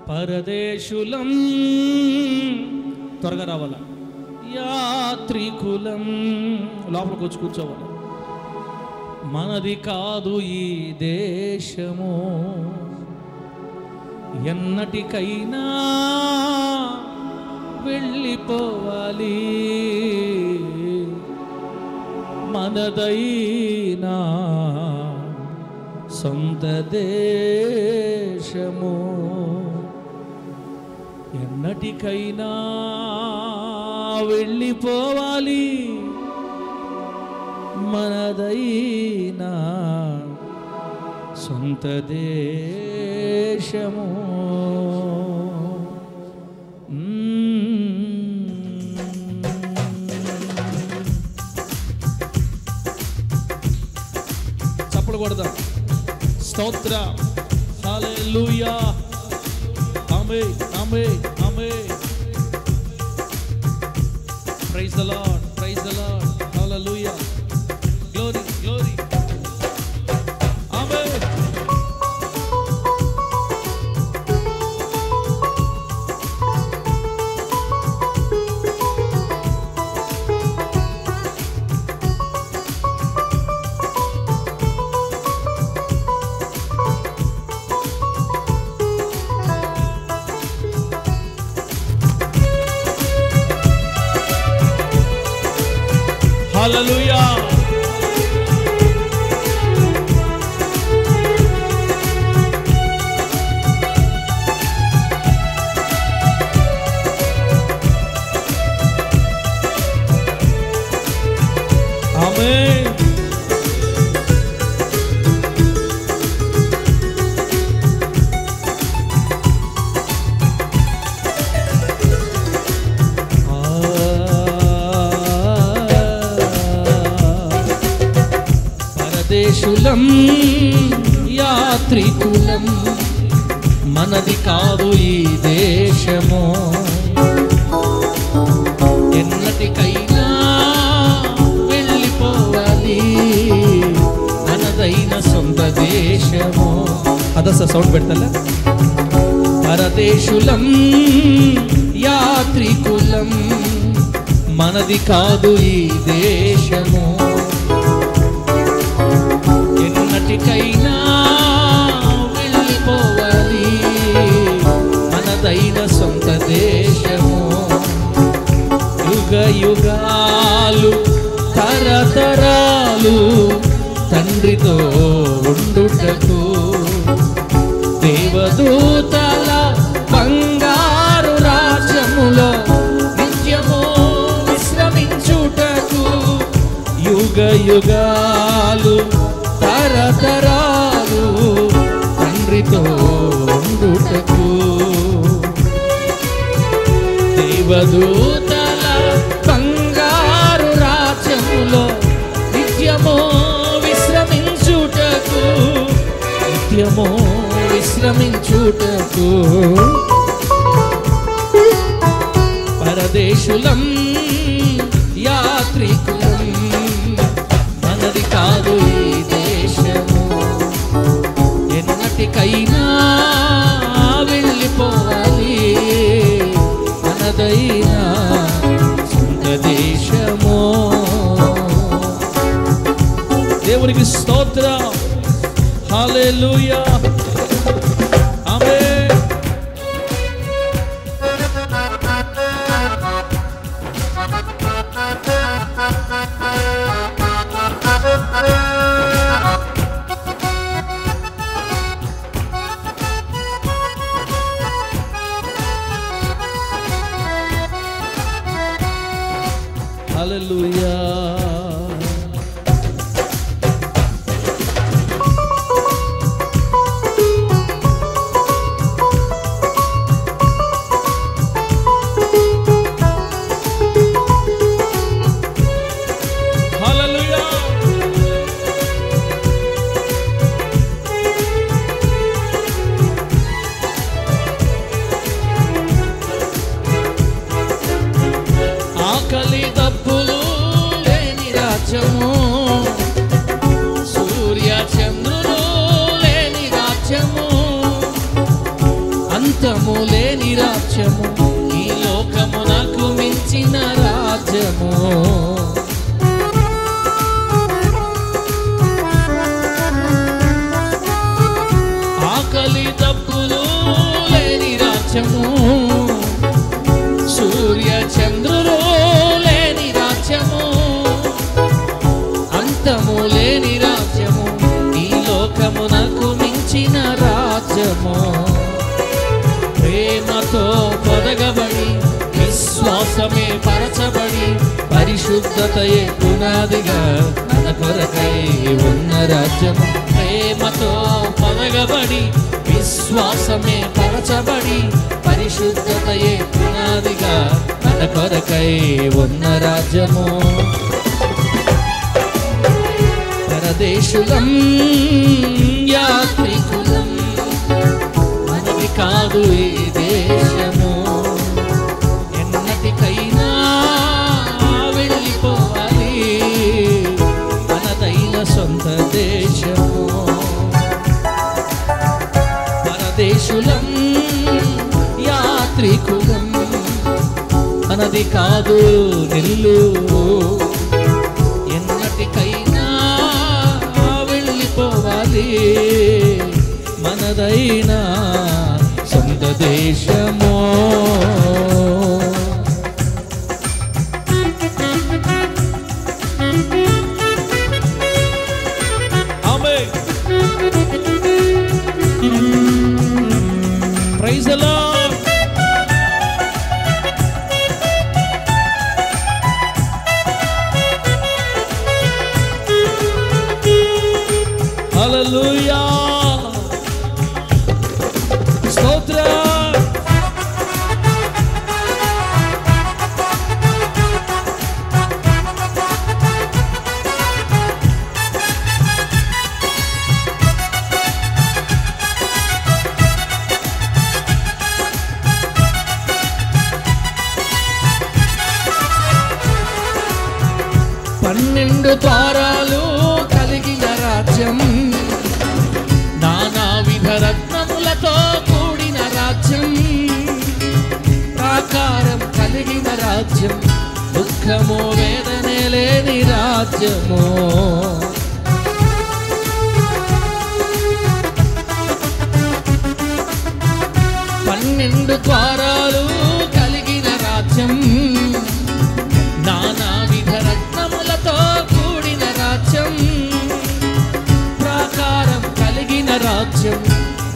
పరదేశులం, త్వరగా రావాలా, యాత్రికులం, లోపలికి వచ్చి కూర్చోవాలి. మనది కాదు ఈ దేశము, ఎన్నటికైనా వెళ్ళిపోవాలి. మనదైనా సొంత దేశము, ఎన్నటికైనా వెళ్ళిపోవాలి. మనదైనా సొంత దేశము. చప్పలు కొడదాం. స్తోత్ర, hallelujah, amen, amen, amen. Praise the Lord, praise the Lord, hallelujah, glory, glory, amen. Hallelujah. Amen. పరదేశులం, యాత్రికులం, మనది కాదు ఈ దేశము, ఎన్నటికైనా వెళ్ళిపోవాలి. మనదైన సొంత దేశము. అదస సౌండ్ పెడతలే. పరదేశులం, యాత్రికులం, మనది కాదు ఈ దేశము, ఎన్నటికైనా వెళ్ళిపోవాలి. మనదైన సొంత దేశము. యుగ యుగాలు, తరతరాలు తండ్రితో ఉండుటకు, దేవదూతల బంగారు రాజ్యములో నిత్యము విశ్రమించుటకు, యుగ యుగాలు, తరతరాలు తండ్రితో ఉండుటకు, దేవదూతల బంగారు రాజ్యములో నిత్యము విశ్రమించుటకు, నిత్యము విశ్రమించుటకు. పరదేశులం, యాత్రికులం, మనది కాదు ఈ దేశము, ఎన్నటికైనా వెళ్ళిపోవాలి. మనదైనా సొంత దేశము. దేవునికి స్తోత్రం, హల్లెలూయా, ఆమేన్. హల్లెలూయా. సూర్య చంద్రులు లేని రాజ్యము, ఈ లోకమునకు మించిన రాజ్యము. ఆకలి దప్పులు లేని రాజ్యము, సూర్య చంద్రులు లేని రాజ్యము, అంతము లేని రాజ్యము, ఈ లోకమునకు మించిన రాజ్యము. ప్రేమతో పొదగబడి విశ్వాసమే పరచబడి పరిశుద్ధతయే పునాదిగా మన కొరకై ఉన్న రాజ్యము. ప్రేమతో పొదగబడి విశ్వాసమే పరచబడి పరిశుద్ధతయే పునాదిగా మన కొరకై ఉన్న రాజ్యము. పరదేశులం యాత్రికులం, మనది కాదు ఈ దేశము, ఎన్నటికైనా వెళ్ళిపోవాలి మనదైన సొంత దేశము. పరదేశులం యాత్రికులం, మనది కాదు నిల్లు, ఎన్నటికైనా వెళ్ళిపోవాలి మనదైన సొంత దేశము. Amen. Praise the Lord. Hallelujah. స్తోత్రం. పన్నెండు ద్వారాలు కలిగిన రాజ్యం, నానావిధ రత్నములతో కూడిన రాజ్యం, ప్రాకారం కలిగిన రాజ్యం, దుఃఖము వేదనే లేని రాజ్యము. పన్నెండు ద్వారాలు కలిగిన రాజ్యం, నానావిధ రత్నములతో కూడిన రాజ్యం, ప్రాకారం కలిగిన రాజ్యం,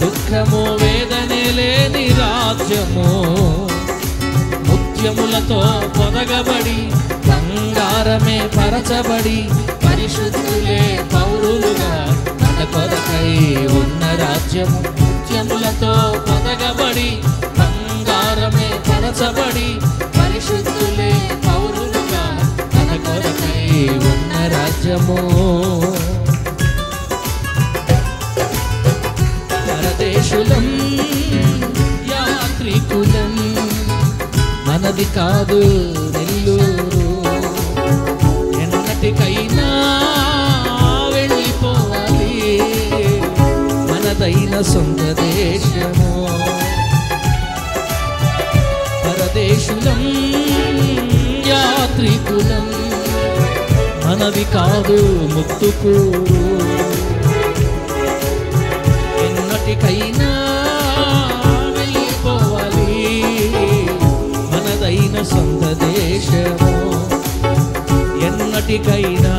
దుఃఖము వేదనే లేని రాజ్యము. ముత్యములతో పొదగబడి బంగారమే పరచబడి పరిశుద్ధులే పౌరులుగా మన కొరకై ఉన్న రాజ్యము. ముత్యములతో పొదగబడి బంగారమే పరచబడి పరిశుద్ధులే పౌరులుగా మన కొరకై ఉన్న రాజ్యము. పరదేశులం యాత్రికులం, మనది కాదు నెల్లూరు, ఎన్నటికైనా వెళ్ళిపోవాలి మనదైన సొంత దేశము. పరదేశులం యాత్రికులం, మనది కాదు ముత్తుకూరు, ఎన్నటికైనా వెళ్ళిపోవాలి మనదైన సొంత దేశము. ఎన్నటికైనా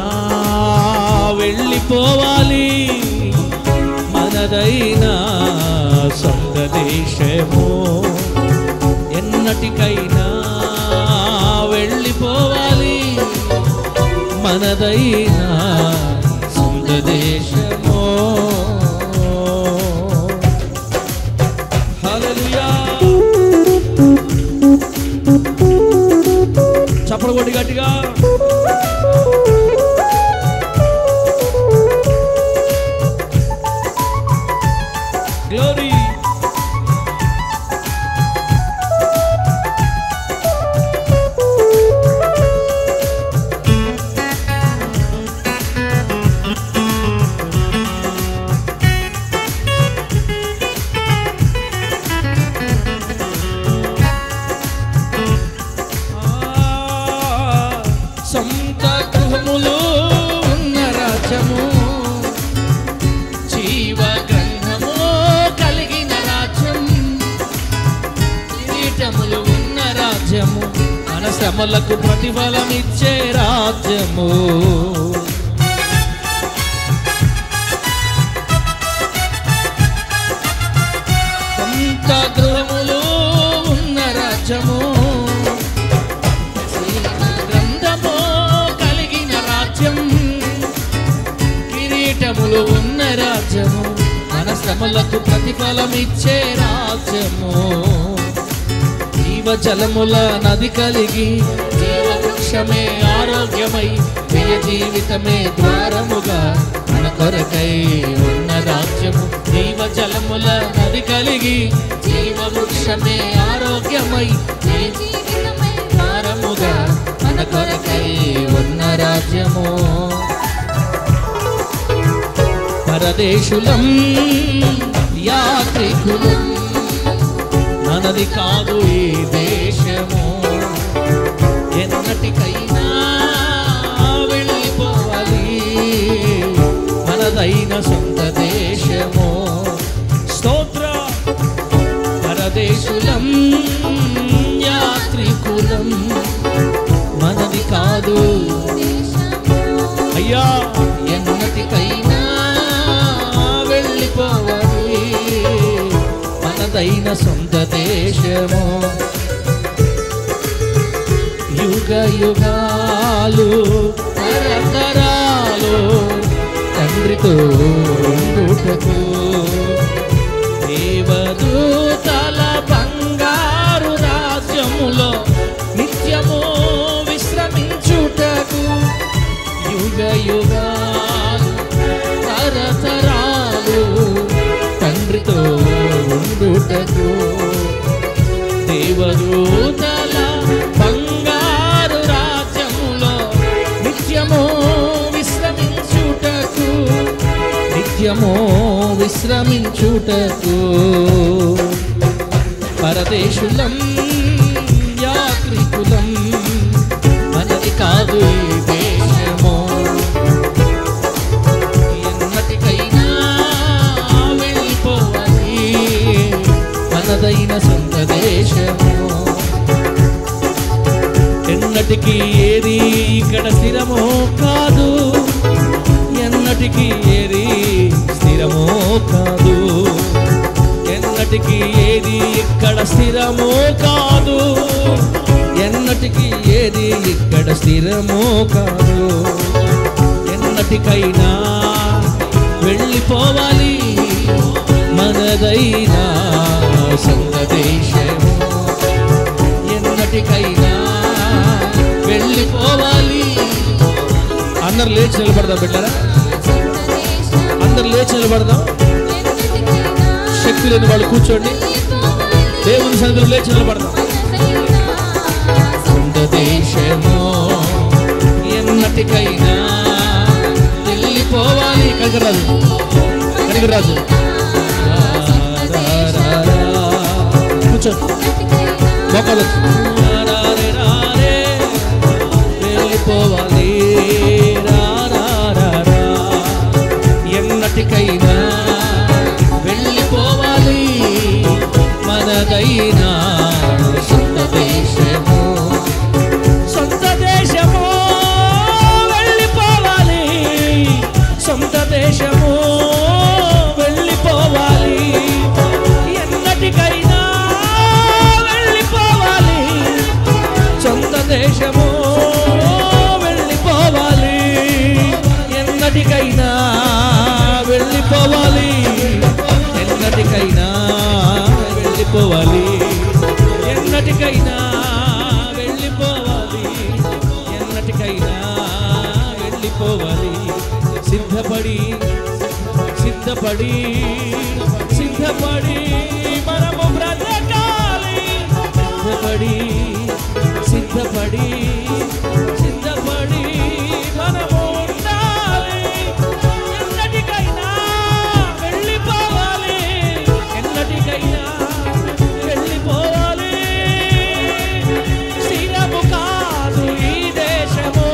వెళ్ళిపోవాలి మనదైన సొంత దేశము. ఎన్నటికైనా వెళ్ళిపోవాలి మనదైన సొంత దేశము. హల్లెలూయా. చప్పట్లు కొట్టి గట్టిగా. గ్లోరీ. సొంత గృహములు ఉన్న రాజ్యము, జీవ గ్రంథము కలిగిన రాజ్యం, కిరీటములు ఉన్న రాజ్యము, మన శ్రమలకు ప్రతిఫలం ఇచ్చే రాజ్యము. సొంత గృహములు ఉన్న రాజ్యము, గ్రంథము కలిగిన రాజ్యం, కిరీటములు ఉన్న రాజ్యము, మన శ్రమలకు ప్రతిఫలం ఇచ్చే రాజ్యము. జీవజలముల నది కలిగి జీవవృక్షమే ఆరోగ్యమై ప్రియ జీవితమే ద్వారముగా మన కొరకై ఉన్న రాజ్యము. జీవజలముల నది కలిగి జీవవృక్షమే ఆరోగ్యమై ప్రియ జీవితమే ద్వారముగా మన కొరకై ఉన్న రాజ్యము. పరదేశులం యాత్రికులం, మనది కాదు ఈ దేశము, ఎన్నటికైనా వెళ్ళిపోవాలి మనదైన సొంత దేశము. స్తోత్ర. పరదేశులం యాత్రికులం, మనది కాదు అయ్యా, ఎన్నటికైనా వెళ్ళిపోవాలి మనదైన సొంత దేశము. యుగ యుగాలు తరతరాలు తండ్రితో ఉండుటకు, దేవదూతల బంగారు రాజ్యములో నిత్యము విశ్రమించుటకు, యుగ యుగాలు తరతరాలు తండ్రితో ఉండుటకు, దేవదూతల బంగారు రాజ్యములో నిత్యము విశ్రమించుటకు, నిత్యము విశ్రమించుటకు. పరదేశులం యాత్రికులం, మనది కాదు ఈ దేశము, ఎన్నటికైనా వెళ్ళిపోవాలి మనదైన సొంత దేశము. ఎన్నటికీ ఏది ఇక్కడ స్థిరమో కాదు, ఎన్నటికీ ఏది స్థిరమో కాదు, ఎన్నటికీ ఏది ఇక్కడ స్థిరమో కాదు, ఎన్నటికీ ఏది ఇక్కడ స్థిరమో కాదు. ఎన్నటికైనా వెళ్ళిపోవాలి మనదైన సొంత దేశము, ఎన్నటికైనా వెళ్ళిపోవాలి. అందరు లేచి నిలబడదాం బిడ్డరా, అందరు లేచి నిలబడదాం. శక్తి లేని వాళ్ళు కూర్చోండి, దేవుని సన్నిధిలో లేచి నిలబడదాం. సొంత దేశము ఎన్నటికైనా వెళ్ళిపోవాలి. కనకరాజు కనకరాజు కూర్చో, మొక్కలు వెళ్ళిపోవాలి ఎన్నటికైనా వెళ్ళిపోవాలి మనదైనా సొంత దేశము, సొంత దేశము వెళ్ళిపోవాలి, సొంత దేశము వెళ్ళిపోవాలి, ఎన్నటికైనా వెళ్ళిపోవాలి, సొంత దేశము వెళ్ళిపోవాలి, ఎన్నటికైనా వెళ్ళిపోవాలి, ఎన్నటికైనా వెళ్ళిపోవాలి, ఎన్నటికైనా వెళ్ళిపోవాలి, ఎన్నటికైనా వెళ్ళిపోవాలి. సిద్ధపడి సిద్ధపడి సిద్ధపడి మనము బ్రతకాలి, సిద్ధపడి సిద్ధపడి సిద్ధపడి మనము ఉండాలి, ఎన్నటికైనా వెళ్ళిపోవాలి, ఎన్నటికైనా వెళ్ళిపోవాలి. స్థిరము కాదు ఈ దేశము,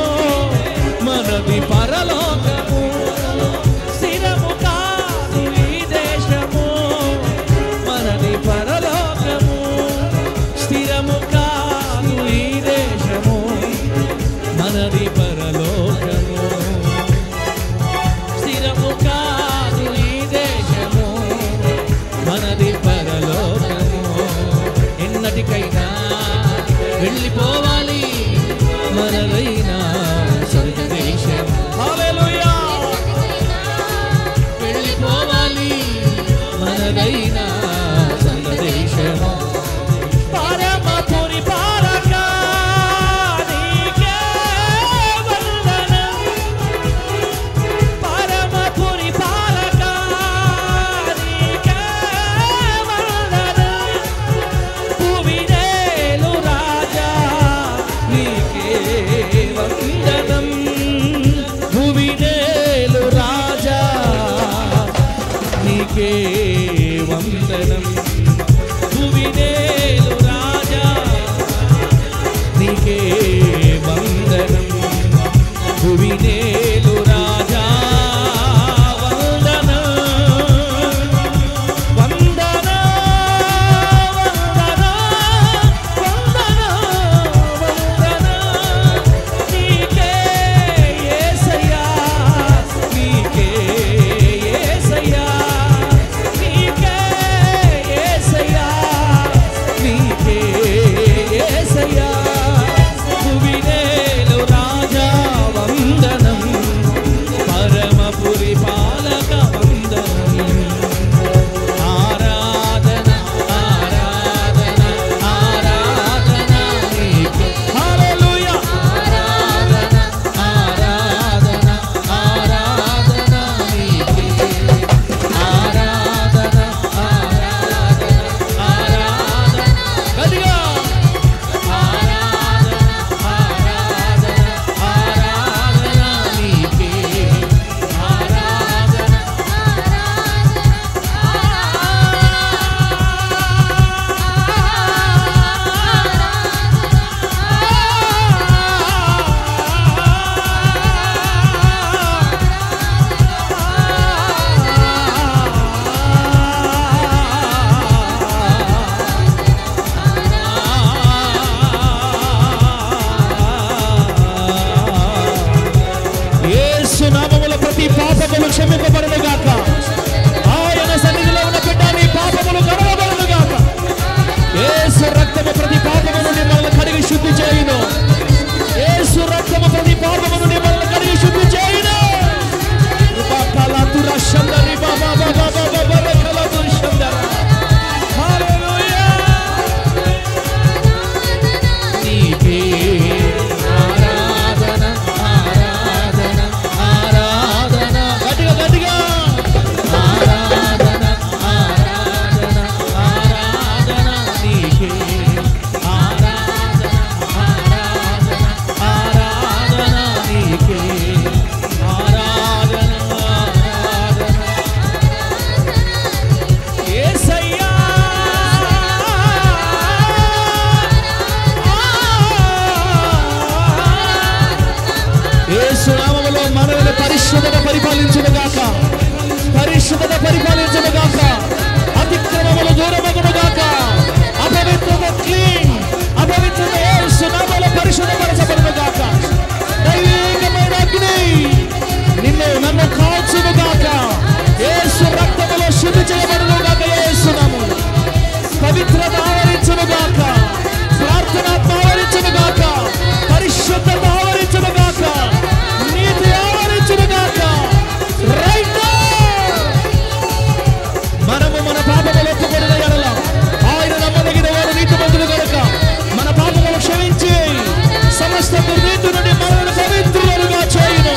మనది పరలోకము. స్థిరము కాదు ఈ దేశము, మనది పరలోకము. ఎన్నటికైనా వెళ్ళిపోవాలి మనదైనా స్వర్గ దేశం. హల్లెలూయా. వెళ్ళిపోవాలి మనదైనా స్వర్గ దేశం. పరమపురి పాలక నీకే వందనం, పరమపురి పాలక నీకే వందనం. భువినేలు రాజా నీకే వందనం, భువినేలు రాజా నీకే వందనం, భువినేలు రాజా నీకే వందనం, భువినేలు రాజా వందనం, వందనం, వందనం, వందనం. నీకే యేసయ్యా, నీకే యేసయ్యా, నీకే యేసయ్యా, నీకే యేసయ్యా. భువినేలు రాజా వందనం, పరమపురి పాలక వందనం. ఆరాధన ఆరాధన ఆరాధన నీకే. హల్లెలూయా. ఆరాధన ఆరాధన ఆరాధన నీకే. ఆరాధన ఆరాధన ఆరాధన. గట్టిగా. ఆరాధన ఆరాధన ఆరాధన నీకే. ఆరాధన యేసు నామములో ప్రతి పాపములు క్షమింపబడును గాక. ఆయన సన్నిధిలో ఉన్న బిడ్డ నీ పాపములు కడగబడును గాక. యేసు రక్తము ప్రతి పాపము నుండి మనల్ని కడిగి శుద్ధి చేయును. యేసు రక్తము ప్రతి పాపము నుండి మనల్ని కడిగి శుద్ధి చేయును. బాకలాతుర శందరి బాబా బాబా బాబా బరకలాతుర శందర. హల్లెలూయా. నీకే ఆరాధన ఆరాధన ఆరాధన. గట్టిగా గట్టిగా. ఆరాధన ఆరాధన ఆరాధన నీకే. ఆరాధన ఆరాధన ఆరాధన నీకే. ఆరాధన ఆరాధన. యేసయ్యా. యేసు నామములో మనల్ని పరిశుద్ధత పరిపాలించును గాక. పరిశుద్ధత పరిపాలించును గాక. అతిక్రమములు దూరమగును గాక. అపవిత్రత క్లీన్, అపవిత్రత యేసు నామములో పరిశుద్ధపరచబడును గాక. దైవికమైన అగ్ని నిన్ను నన్ను కాల్చును గాక. యేసు రక్తములో శుద్ధి చేయబడును గాక. యేసు నామములో పవిత్రత ఆవరించును గాక. ప్రార్థనాత్మ ఆవరించును గాక. పరిశుద్ధత ఆవరించును గాక. నీతి ఆవరించును గాక. Right now. మనము మన పాపములు ఒప్పుకొనిన యెడల ఆయన నమ్మదగిన వాడు, నీతిమంతుడు గనుక మన పాపములు క్షమించి సమస్త దుర్నీతి నుండి మనల్ని పవిత్రులుగా చేయును.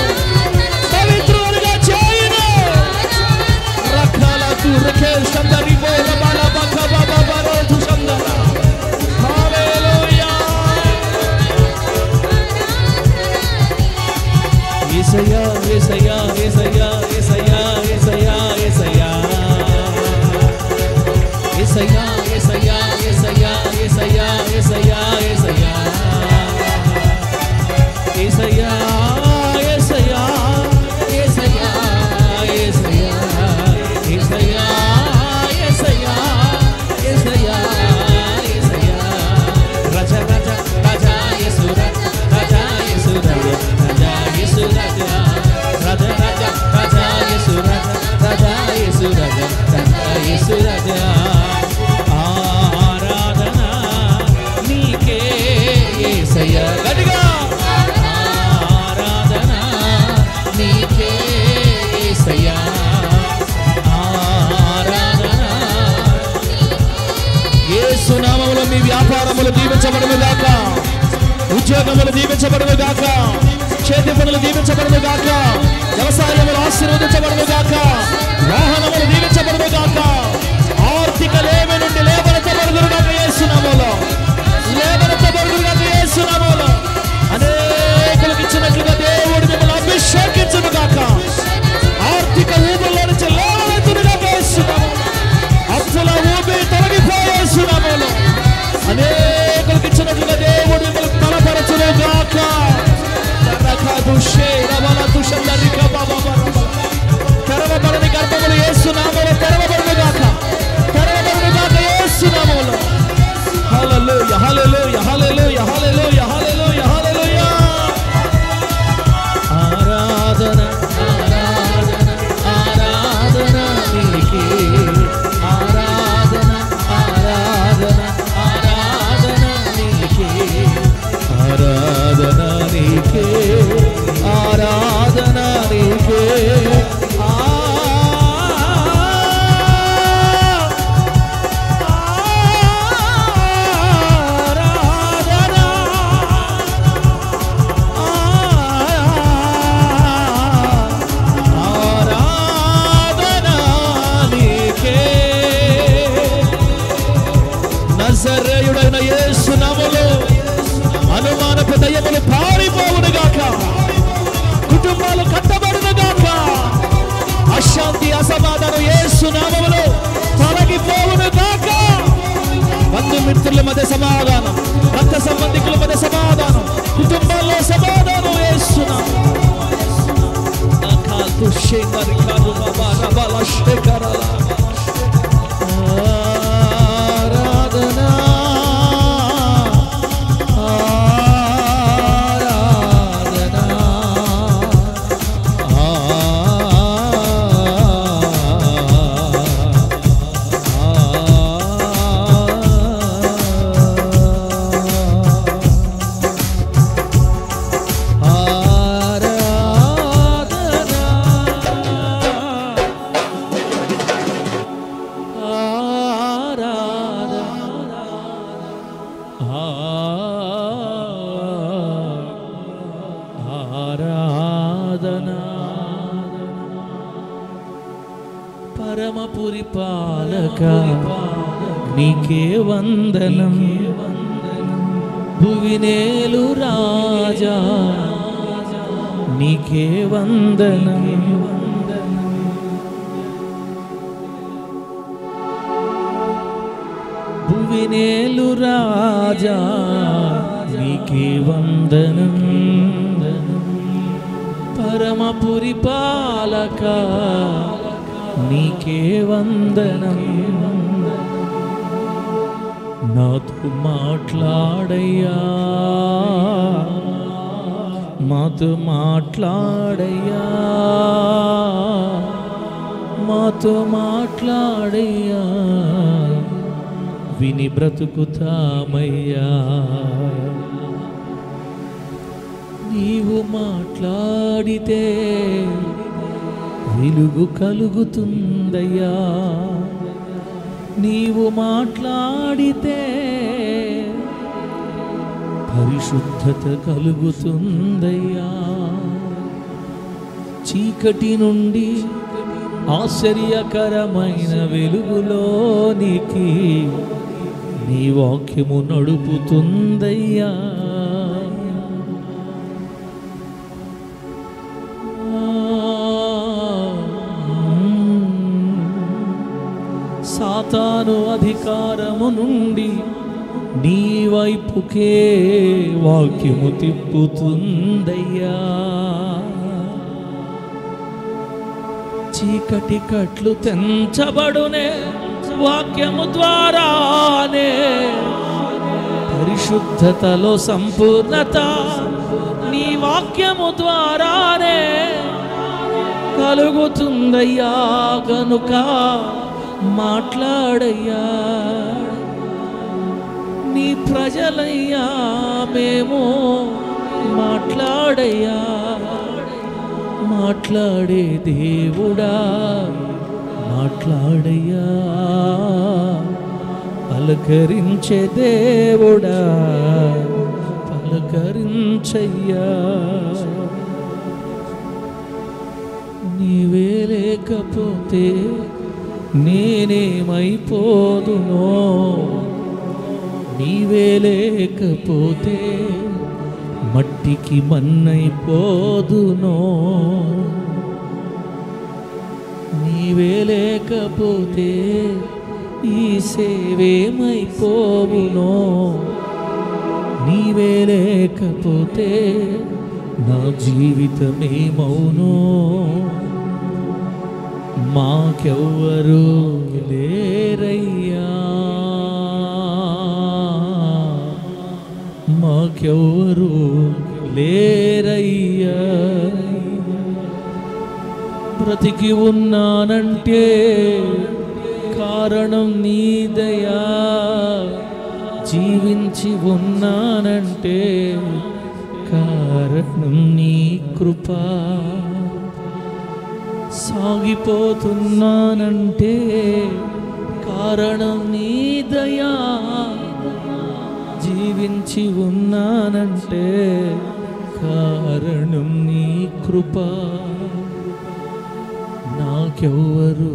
పవిత్రులుగా చేయును. రకాలతు రకేల్ శందరి బోల బాల బక బాబా బరోతు శందర. హల్లెలూయా. యేసయ్యా యేసయ్యా యేసయ్యా యేసయ్యా యేసయ్యా యేసయ్యా. యేసయ్యా యేసయ్యా యేసయ్యా యేసయ్యా యేసయ్యా యేసయ్యా. యేసయ్యా యేసయ్యా యేసయ్యా యేసయ్యా. యేసయ్యా యేసయ్యా యేసయ్యా యేసయ్యా. రజ రజ రజ యేసు రజ రజ యేసు రజ. కుటుంబాలు దీవించబడును గాక, ఉద్యోగములు దీవించబడును గాక, చేతి పనులు దీవించబడును గాక, వ్యవసాయములు ఆశీర్వదించబడును గాక, వాహనములు దీవించబడును గాక, ఆర్థిక లేమి నుండి లేవనెత్తబడును గాక యేసు నామములో, లేవనెత్తబడును గాక యేసు నామములో. అనేకులకు ఇచ్చినట్లుగా దేవుడు మిమ్మల్ని అభిషేకించును గాక, ఆర్థిక ఊబిలో నుంచి లేవనెత్తును గాక యేసు నామములో, అప్పుల ఊబి తొలగిపోయే యేసు నామములో. అనేకులకు ఇచ్చినట్లుగా దేవుడు మిమ్మల్ని బలపరచును గాక. తెరవబడని గర్భములు యేసు నామములో తెరవబడును గాక, తెరవబడును గాక యేసు నామములో. హల్లెలూయా హల్లెలూయా హల్లెలూయా హల్లెలూయా హల్లెలూయా హల్లెలూయా. ఆరాధన ఆరాధన ఆరాధన నీకే, ఆరాధన ఆరాధన ఆరాధన నీకే, ఆరాధన నీకే, ఆరాధన నీకే. నజరేయుడైన యేసు నామములో అనుమానపు దయ్యములు పారిపోవును గాక, కుటుంబాలు కట్టబడును గాక, అశాంతి అసమాధానం యేసు నామములో తొలగిపోవును గాక. బంధుమిత్రుల మధ్య సమాధానం, రక్త సంబంధికుల మధ్య సమాధానం, కుటుంబాల్లో సమాధానం యేసు నామములో. పరమపురి పాలక నీకే వందనం, భువినేలు రాజా నీకే వందనం. భువినేలు రాజా నీకే వందనం, పరమపురి పాలక నీకే వందనం. నాతో మాట్లాడయ్యా, మాతో మాట్లాడయ్యా, మాతో మాట్లాడయ్యా, విని బ్రతుకుతామయ్యా. నీవు మాట్లాడితే వెలుగు కలుగుతుందయ్యా, నీవు మాట్లాడితే పరిశుద్ధత కలుగుతుందయ్యా. చీకటి నుండి ఆశ్చర్యకరమైన వెలుగులోనికి నీ వాక్యము నడుపుతుందయ్యా. సాతాను అధికారము నుండి నీ వైపుకే వాక్యము తిప్పుతుందయ్యా. చీకటి కట్లు తెంచబడునే వాక్యము ద్వారానే, పరిశుద్ధతలో సంపూర్ణత నీ వాక్యము ద్వారానే కలుగుతుందయ్యా. కనుక మాట్లాడయ్యా, నీ ప్రజలయ్యా మేము, మాట్లాడయ్యా. మాట్లాడే దేవుడా మాట్లాడయ్యా, పలకరించే దేవుడా పలకరించయ్యా. నీవే లేకపోతే నేనేమైపోదునో, నీవే లేకపోతే మట్టికి మన్నైపోదునో, నీవే లేకపోతే ఈ సేవేమైపోవునో, నీవే లేకపోతే నా జీవితమేమౌనో. మాకెవ్వరు లేరయ్యా, మాకెవ్వరు లేరయ్యా. బ్రతికి ఉన్నానంటే కారణం నీ దయా, జీవించి ఉన్నానంటే కారణం నీ కృపా. సాగిపోతున్నానంటే కారణం నీ దయా, జీవించి ఉన్నానంటే కారణం నీ కృపా. నాకెవ్వరు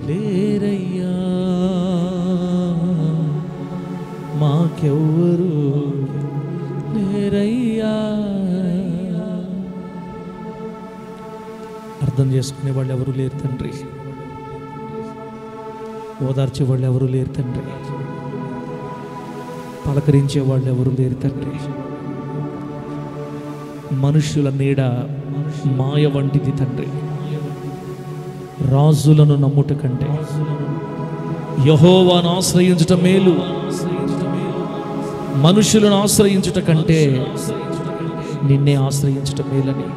లేరయ్యా, మాకెవ్వరు లేరయ్యా. అర్థం చేసుకునే వాళ్ళు ఎవరు లేరు తండ్రి, ఓదార్చే వాళ్ళు ఎవరు లేరు తండ్రి, పలకరించే వాళ్ళు ఎవరు లేరు తండ్రి. మనుషుల నీడ మాయ వంటిది తండ్రి. రాజులను నమ్ముట కంటే యెహోవాను ఆశ్రయించుట మేలు. మనుషులను ఆశ్రయించుట కంటే నిన్నే ఆశ్రయించుట మేలని.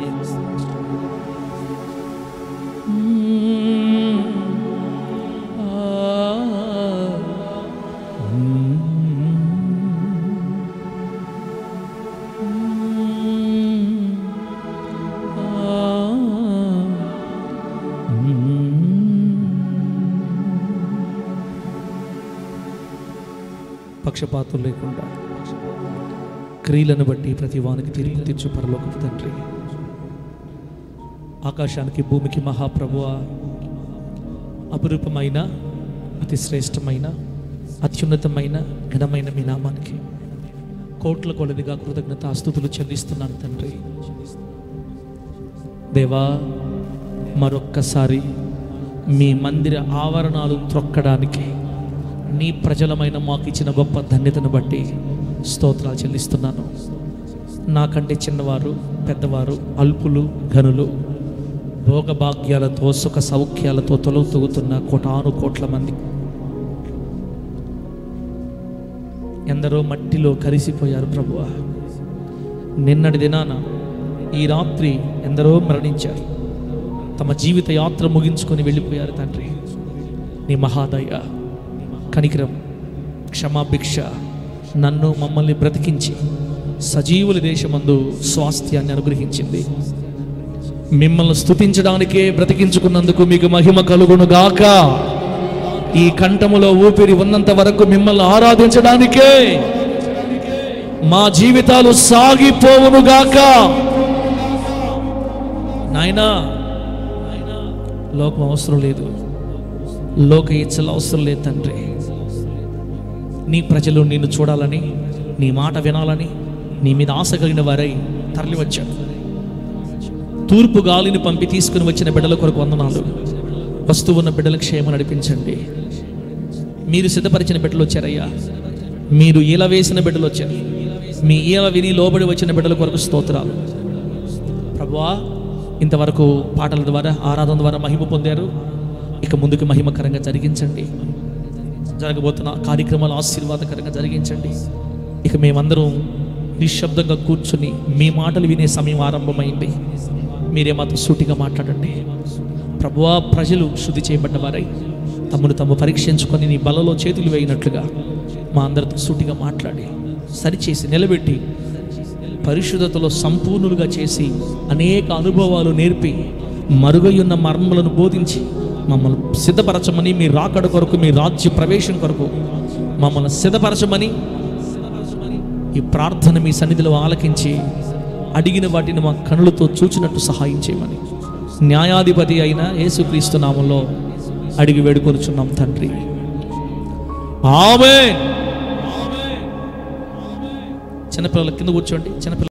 పక్షపాతం లేకుండా క్రియలను బట్టి ప్రతి వానికి తీర్పు తీర్చు పరలోకపు తండ్రి. ఆకాశానికి భూమికి మహాప్రభువా, అపురూపమైన అతి శ్రేష్టమైన అత్యున్నతమైన ఘనమైన మీ నామానికి కోట్ల కొలదిగా కృతజ్ఞతాస్తుతులు చెల్లిస్తున్నాను తండ్రి. దేవా, మరొక్కసారి మీ మందిర ఆవరణాలు త్రొక్కడానికి నీ ప్రజలమైన మాకు ఇచ్చిన గొప్ప ధన్యతను బట్టి స్తోత్రాలు చెల్లిస్తున్నాను. నాకంటే చిన్నవారు, పెద్దవారు, అల్పులు, ఘనులు, భోగభాగ్యాలతో సుఖ సౌఖ్యాలతో తొలుగుతున్న కోటాను కోట్ల మంది ఎందరో మట్టిలో కరిసిపోయారు ప్రభువా. నిన్నటి దినాన ఈ రాత్రి ఎందరో మరణించారు, తమ జీవిత యాత్ర ముగించుకొని వెళ్ళిపోయారు తండ్రి. నీ మహాదయ, కనికరం, క్షమాభిక్ష నన్ను మమ్మల్ని బ్రతికించి సజీవుల దేశమందు స్వాస్థ్యాన్ని అనుగ్రహించింది. మిమ్మల్ని స్తుతించడానికే బ్రతికించుకున్నందుకు మీకు మహిమ కలుగును గాక. ఈ కంఠములో ఊపిరి ఉన్నంత వరకు మిమ్మల్ని ఆరాధించడానికే మా జీవితాలు సాగిపోవును గాక. నాయనా, లోకం అవసరం లేదు, లోక ఇచ్చలు అవసరం లేదు తండ్రి. నీ ప్రజలు నిన్ను చూడాలని, నీ మాట వినాలని, నీ మీద ఆశ కలిగిన వారై తరలి వచ్చారు. తూర్పు గాలిని పంపి తీసుకుని వచ్చిన బిడ్డల కొరకు వందనాలు. వస్తూ ఉన్న బిడ్డల క్షేమం నడిపించండి. మీరు సిద్ధపరిచిన బిడ్డలు వచ్చారయ్యా, మీరు ఈల వేసిన బిడ్డలు వచ్చారు. మీ ఈల విని లోబడి వచ్చిన బిడ్డల కొరకు స్తోత్రాలు ప్రభువా. ఇంతవరకు పాటల ద్వారా, ఆరాధన ద్వారా మహిమ పొందారు. ఇక ముందుకు మహిమకరంగా జరిగించండి. జరగబోతున్న కార్యక్రమాలు ఆశీర్వాదకరంగా జరిగించండి. ఇక మేమందరం నిశ్శబ్దంగా కూర్చుని మీ మాటలు వినే సమయం ఆరంభమైంది. మీరే మాతో సూటిగా మాట్లాడండి ప్రభువా. ప్రజలు శుద్ధి చేయబడ్డ వారై తమను తాము పరీక్షించుకొని నీ బలలో చేతులు వేయినట్లుగా మా అందరితో సూటిగా మాట్లాడి సరిచేసి నిలబెట్టి పరిశుద్ధతలో సంపూర్ణులుగా చేసి అనేక అనుభవాలు నేర్పి మరుగయ్యున్న మర్మలను బోధించి మమ్మల్ని సిద్ధపరచమని, మీ రాకడ కొరకు, మీ రాజ్య ప్రవేశం కొరకు మమ్మల్ని సిద్ధపరచమని ఈ ప్రార్థన మీ సన్నిధిలో ఆలకించి అడిగిన వాటిని మా కనులతో చూచినట్టు సహాయం చేయమని న్యాయాధిపతి అయిన యేసుక్రీస్తు నామములో అడిగి వేడుకొనుచున్నాం తండ్రి. ఆమేన్. చిన్నపిల్లల కింద కూర్చోండి. చిన్నపిల్లలు